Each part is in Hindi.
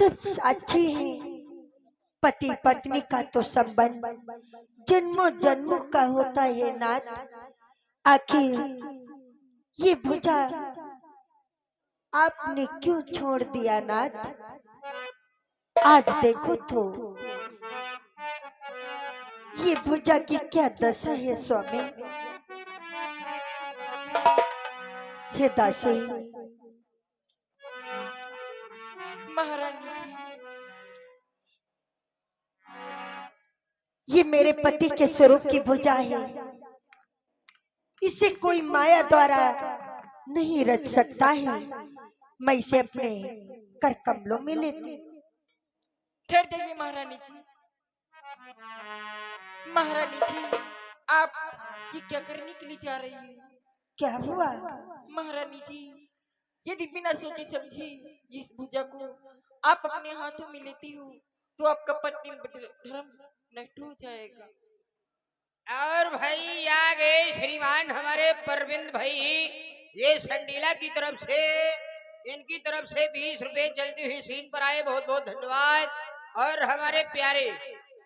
सब अच्छे हैं। पति पत्नी का तो संबंध जन्मों जन्मों का होता है नाथ। आखिर ये भुजा आपने क्यों छोड़ दिया नाथ? आज देखो तो ये भुजा की क्या दशा है स्वामी। हे दासी, महारानी ये मेरे पति के स्वरूप की भुजा है। इसे कोई माया द्वारा नहीं रच सकता है। मैं इसे अपने कर कमलों में लेती। ठहर जाइए महारानी जी। महारानी जी, आप ये क्या करने के लिए जा रही है? क्या हुआ? महारानी जी, यदि बिना सोचे समझे इस पूजा को आप अपने हाथों में लेती हो तो आपका पत्नी धर्म नष्ट हो जाएगा। और भाई आ गए श्रीमान हमारे परविंद भाई, ये संडीला की तरफ से, इनकी तरफ से 20 रुपए चलती हुई सीन पर आए, बहुत बहुत धन्यवाद। और हमारे प्यारे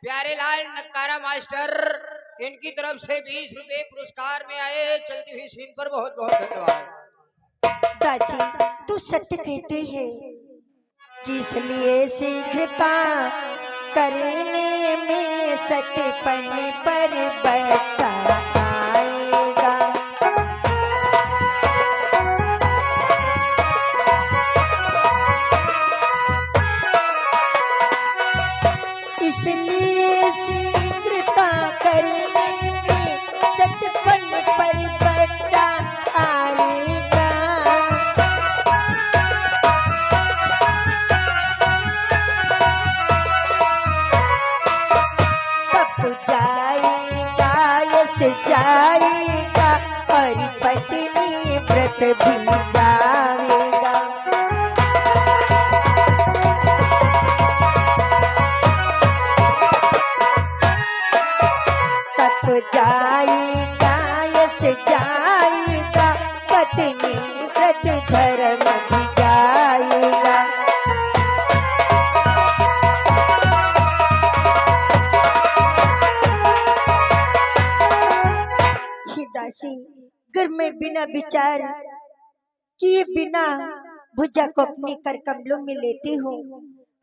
प्यारे लाल नक्कारा मास्टर, इनकी तरफ से 20 रुपए पुरस्कार में आए चलती हुई सीन पर, बहुत बहुत धन्यवाद। दासी, तू सत्य कहते हैं कि इसलिए शीघ्रता करने में सत्यपन पर बता आएगा। इसलिए शीघ्रता करने में सत्यपन पर बता आएगा। जाएगा यश जाएगा और पत्नी व्रत भी जाएगा। तप जाएगा यश जाएगा पत्नी व्रत धर्म भी जाएगा। दासी, घर में बिना विचार किए बिना भुजा को अपने कर कमलों में लेती हूँ।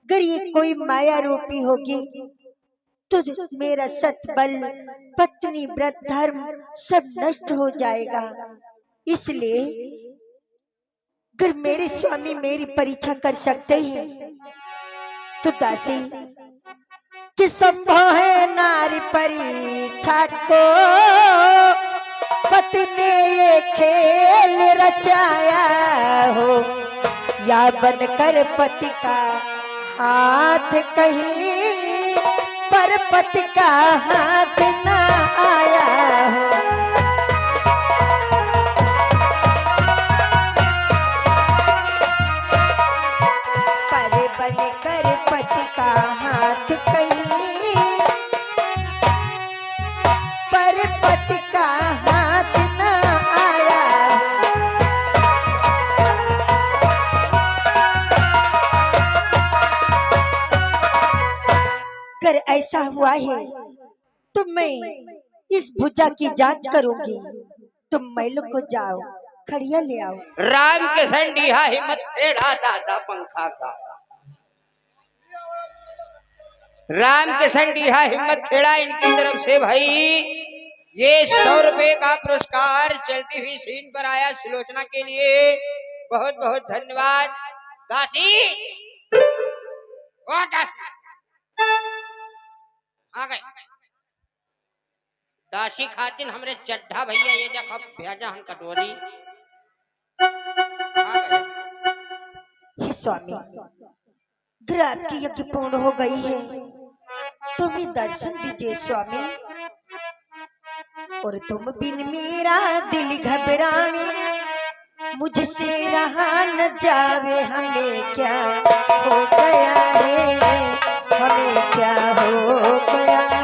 अगर ये कोई माया रूपी होगी तो मेरा सतबल पत्नी व्रत धर्म सब नष्ट हो जाएगा। इसलिए अगर मेरे स्वामी मेरी परीक्षा कर सकते हैं तो दासी कि संभव है नारी परीक्षा को पति ने ये खेल रचाया हो, या बनकर पति का हाथ कहीं पर पति का हाथ ना आया हो। पर बनकर पति का हाथ कहीं पर पति का हाथ ना आया। अगर ऐसा हुआ है तो मैं इस भुजा की जांच करूंगी। तुम मैलों को जाओ, खड़िया ले आओ। राम के संडीहा हिम्मत खेड़ा दादा पंखा का, राम के संडीहा हिम्मत खेड़ा, इनकी तरफ से भाई ये 100 रुपए का पुरस्कार चलती हुई सीन पर आया सुलोचना के लिए, बहुत बहुत धन्यवाद। दासी, ओ दासी आ गए। दासी खातिन हमरे चड्ढा भैया, ये देखो भेजा हम कटोरी। हे स्वामी, घर आपकी यज्ञ पूर्ण हो गई है, तुम्हें दर्शन दीजिए स्वामी। और तुम बिन मेरा दिल घबरावे, मुझसे रहा न जावे। हमें क्या हो गया है, हमें क्या हो गया है।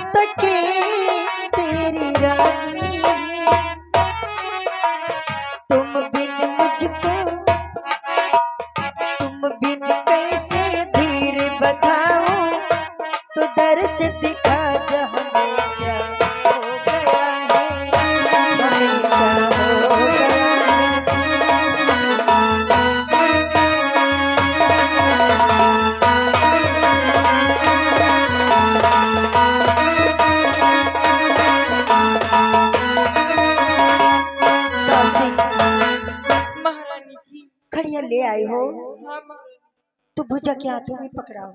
सके तेरी रानी, तुम बिन मुझको, तुम बिन कैसे धीर बधाऊं, तो दर्श दिखा जा हमें क्या हो गया है, हमें क्या हो गया दासी, महारानी जी। खड़िया ले आई हो हाँ महारानी। तो भुजा के हाथों में पकड़ाओ।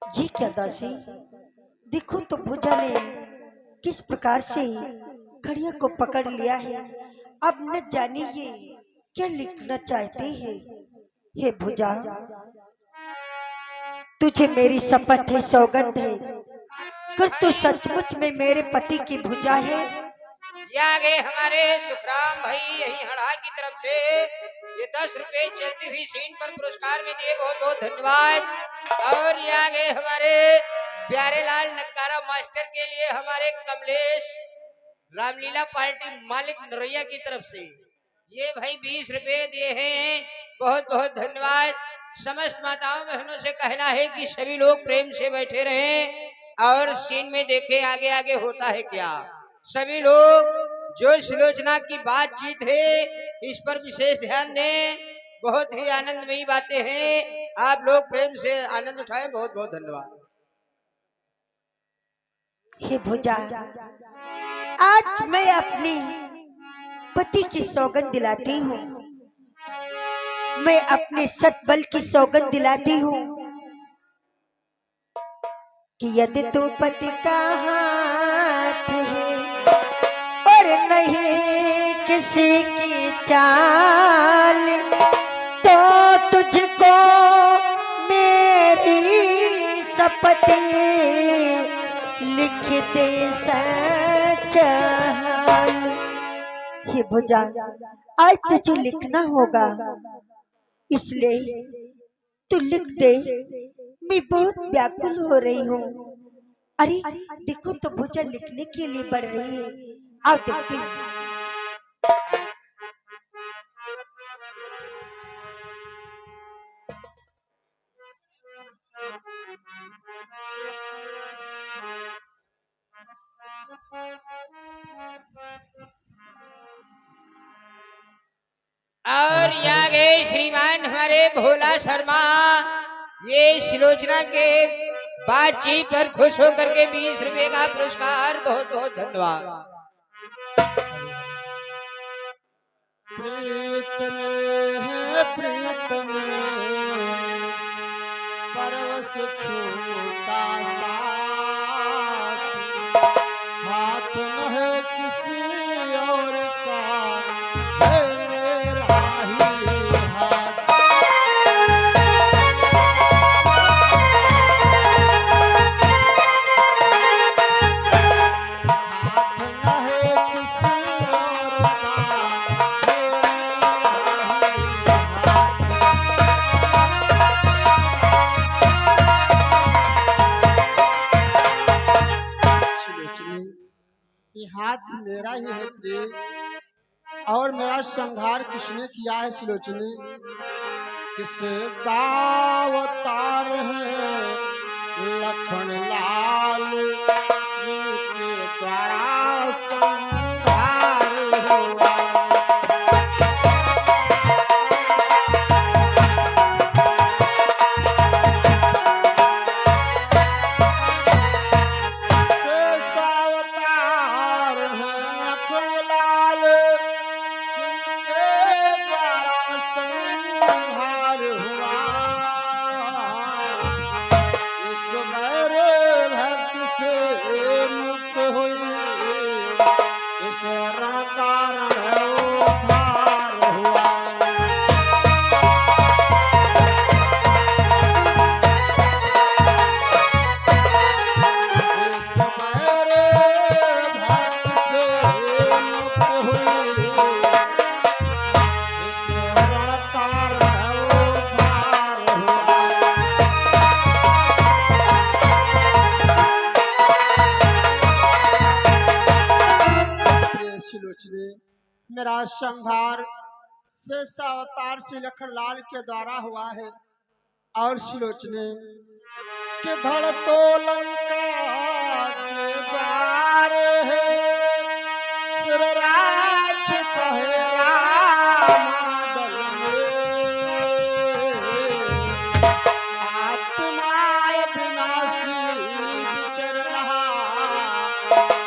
ये क्या दासी, देखो तो भुजा ने किस प्रकार से खड़िया को पकड़ लिया है। अब न जाने ये क्या लिखना चाहते हैं। हे भुजा, तुझे मेरी शपथ है, सौगंध है, कर तू सचमुच में मेरे पति की भुजा है। ये आगे हमारे सुखराम भाई यही हड़ा की तरफ से ये 10 रुपए चलती हुई सीन पर पुरस्कार में दिए, बहुत बहुत धन्यवाद। और ये आगे हमारे प्यारे लाल नक्कारा मास्टर के लिए हमारे कमलेश रामलीला पार्टी मालिक नरैया की तरफ से ये भाई 20 रुपए दिए हैं, बहुत बहुत धन्यवाद। समस्त माताओं बहनों से कहना है कि सभी लोग प्रेम से बैठे रहें और सीन में देखें आगे आगे होता है क्या। सभी लोग जो सुलोचना की बातचीत है इस पर विशेष ध्यान दें, बहुत ही आनंदमयी बातें हैं, आप लोग प्रेम से आनंद उठाएं, बहुत बहुत धन्यवाद। हे भुजा, आज मैं अपने पति की सौगंध दिलाती हूँ, मैं अपने सतबल की सौगंध दिलाती हूँ कि यदि तू पति का हाथ है और नहीं किसी की चाल, तो तुझको मेरी शपथ लिख दे सच्चा हाल। हे भुजा, आज तुझे लिखना होगा, इसलिए तू लिख दे, मैं बहुत व्याकुल हो रही हूँ। अरे देखो तो भुजा लिखने के लिए बढ़ रही है, आओ देखते हैं। और आगे श्रीमान हमारे भोला शर्मा ये सुलोचना के बातचीत पर खुश होकर के 20 रुपए का पुरस्कार, बहुत बहुत धन्यवाद। प्रीत में है प्रीत में परवश छोटा सा, हाथ न है किसी और का, है मेरा ही हाथ। हाथ न है किसी और का, है मेरा ही हाथ। सुलोचनी, ये हाथ मेरा ही है प्रिय, और मेरा संहार किसने किया है सुलोचनी? किसे सावतार है लखन लाल, जिनके द्वारा संहार हुआ। शेष अवतार है लखन लाल, जिनके द्वारा संहार हुआ। इस मेरे भक्त से मुक्त हुई, इस रण कारण उद्धार हुआ। इस मेरे भक्त से सुलोचने, मेरा संहार शेष अवतार श्री लखनलाल के द्वारा हुआ है। और सुलोचने कि धड़ तो लंका के द्वार है, सिरराज कहे रामादल में, आत्माय विनाशी विचर रहा,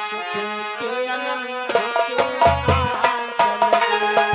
सुख के अनंत के आंचल में।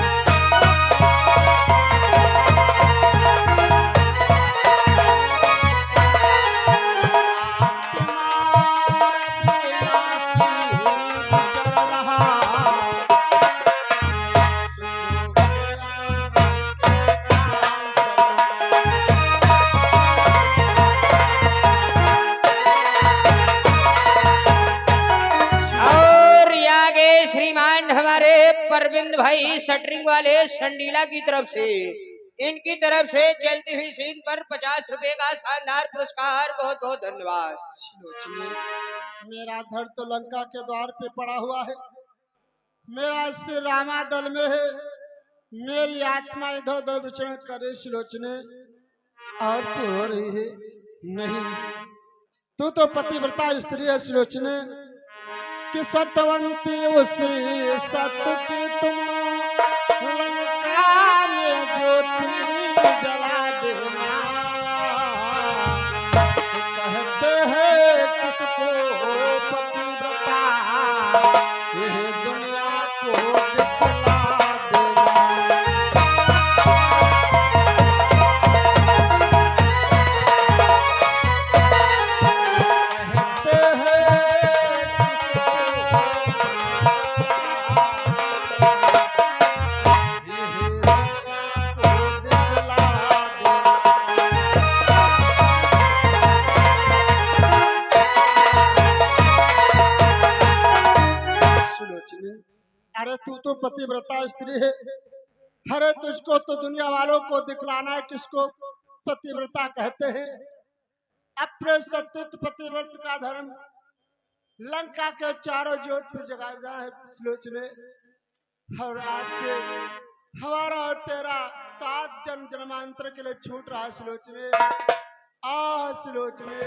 परविंद भाई शटरिंग वाले संडीला की तरफ से, इनकी तरफ से चलती हुई सीन पर 50 रुपए का शानदार पुरस्कार। बहुत बहुत धन्यवाद। मेरा धड़ तो लंका के द्वार पे पड़ा हुआ है, मेरा सिर रामादल में है, मेरी आत्मा इधर उधर विचरण करे सुलोचने। और तू हो रही है नहीं, तू तो पतिव्रता स्त्री है सुलोचने, कि सत्यवंती उसी सत्य की तुम लंका में ज्योति जला देना। कहते हैं किसको पतिव्रता, यह दुनिया को दिखला देना। कहते हैं अरे तू तो पतिव्रता स्त्री है, अरे तुझको तो दुनिया वालों को दिखलाना है किसको पतिव्रता कहते हैं। अपने सत्य पतिव्रत का धर्म लंका के चारों ज्योत पर जगाना है सुलोचने। और आज हमारा और तेरा 7 जन्म जन्मांतर के लिए छूट रहा है सुलोचने। आ सुलोचने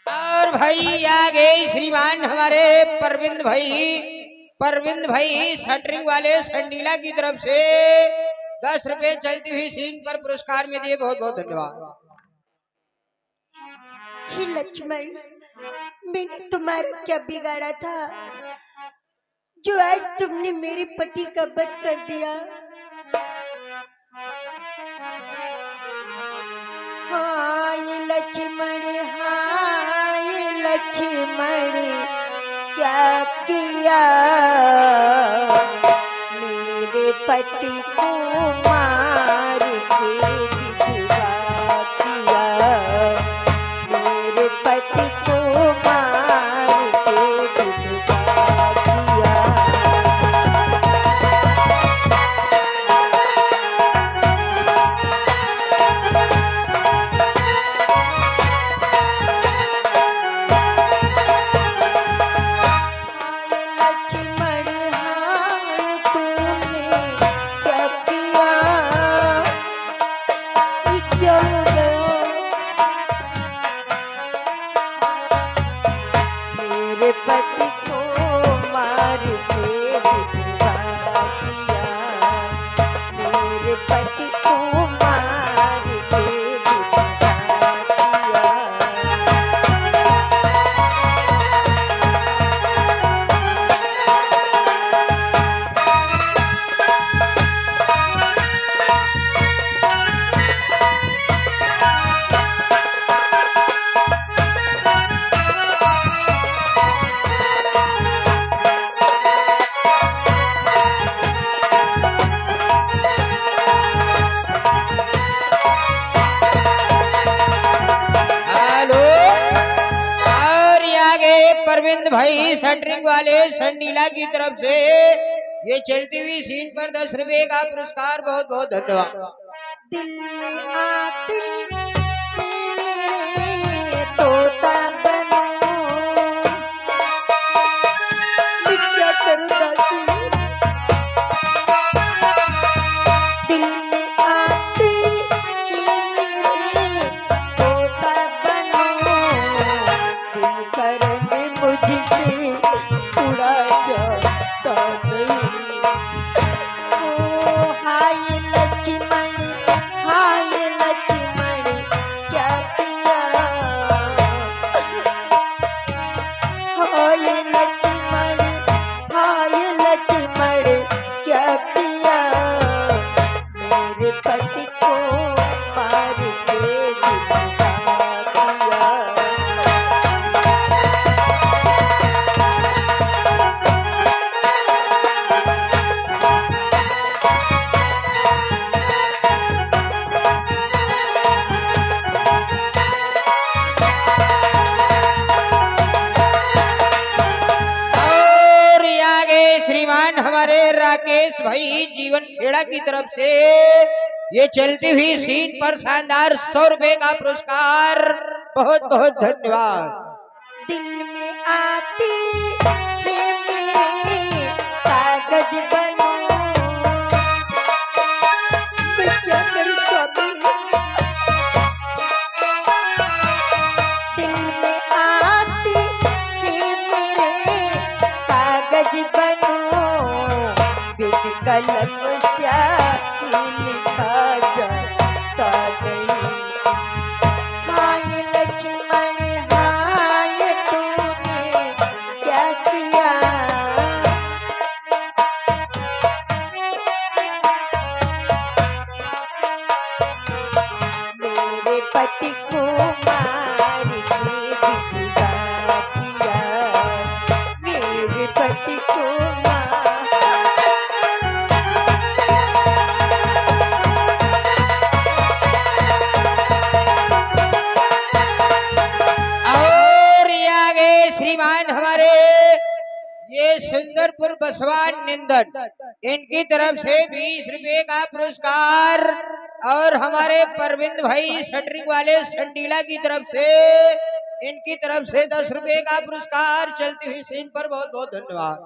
और भाई आगे श्रीमान हमारे परविंद भाई शटरिंग वाले संडीला की तरफ से 10 रुपए चलती हुई सीन पर पुरस्कार में दिए। बहुत बहुत धन्यवाद। हे लक्ष्मण, मैंने तुम्हारा क्या बिगाड़ा था जो आज तुमने मेरे पति का वध कर दिया। हाँ ये लक्ष्मण, हाँ ये लक्ष्मण, क्या किया मेरे पति को मार के विधवा किया, मेरे पति को मार के विधवा किया। पति को मार के विधवा किया, मेरे पति को मार के विधवा किया। परविंद भाई शटरिंग वाले संडीला की तरफ से ये चलती हुई सीन पर 10 रुपए का पुरस्कार। बहुत बहुत धन्यवाद। दिल में आती है मेरे तोता बनो। मैं क्या करूं दासी, दिल में आती है मेरे तोता बनो। दिल का रंग मुझसे उड़ा जाता नहीं। ओ हाय लक्ष्मण, हाय लक्ष्मण क्या किया। हाय लक्ष्मण, हाय लक्ष्मण क्या किया। मेरे पति को मार के दिखा दिया। और ये आगे श्रीमान हमारे राकेश भाई जीवन खेड़ा की तरफ से ये चलती हुई सीन पर शानदार 100 रुपए का पुरस्कार। बहुत बहुत धन्यवाद। दिल में आती है मेरे कागज बनो। मैं क्या करूं स्वामी, दिल में आती है मेरे कागज बनो। बिन कलम स्याही लिखा जाता नहीं। हाय लक्ष्मण, हाय तूने क्या किया। मेरे पति को मार के विधवा किया। मेरे पति को और ये आगे श्रीमान हमारे ये सुंदरपुर बसवान निंदन इनकी तरफ से 20 रुपए का पुरस्कार। और हमारे परविंद भाई शटरिंग वाले संडीला की तरफ से इनकी तरफ से 10 रुपए का पुरस्कार। चलती हुई सीन पर बहुत बहुत धन्यवाद।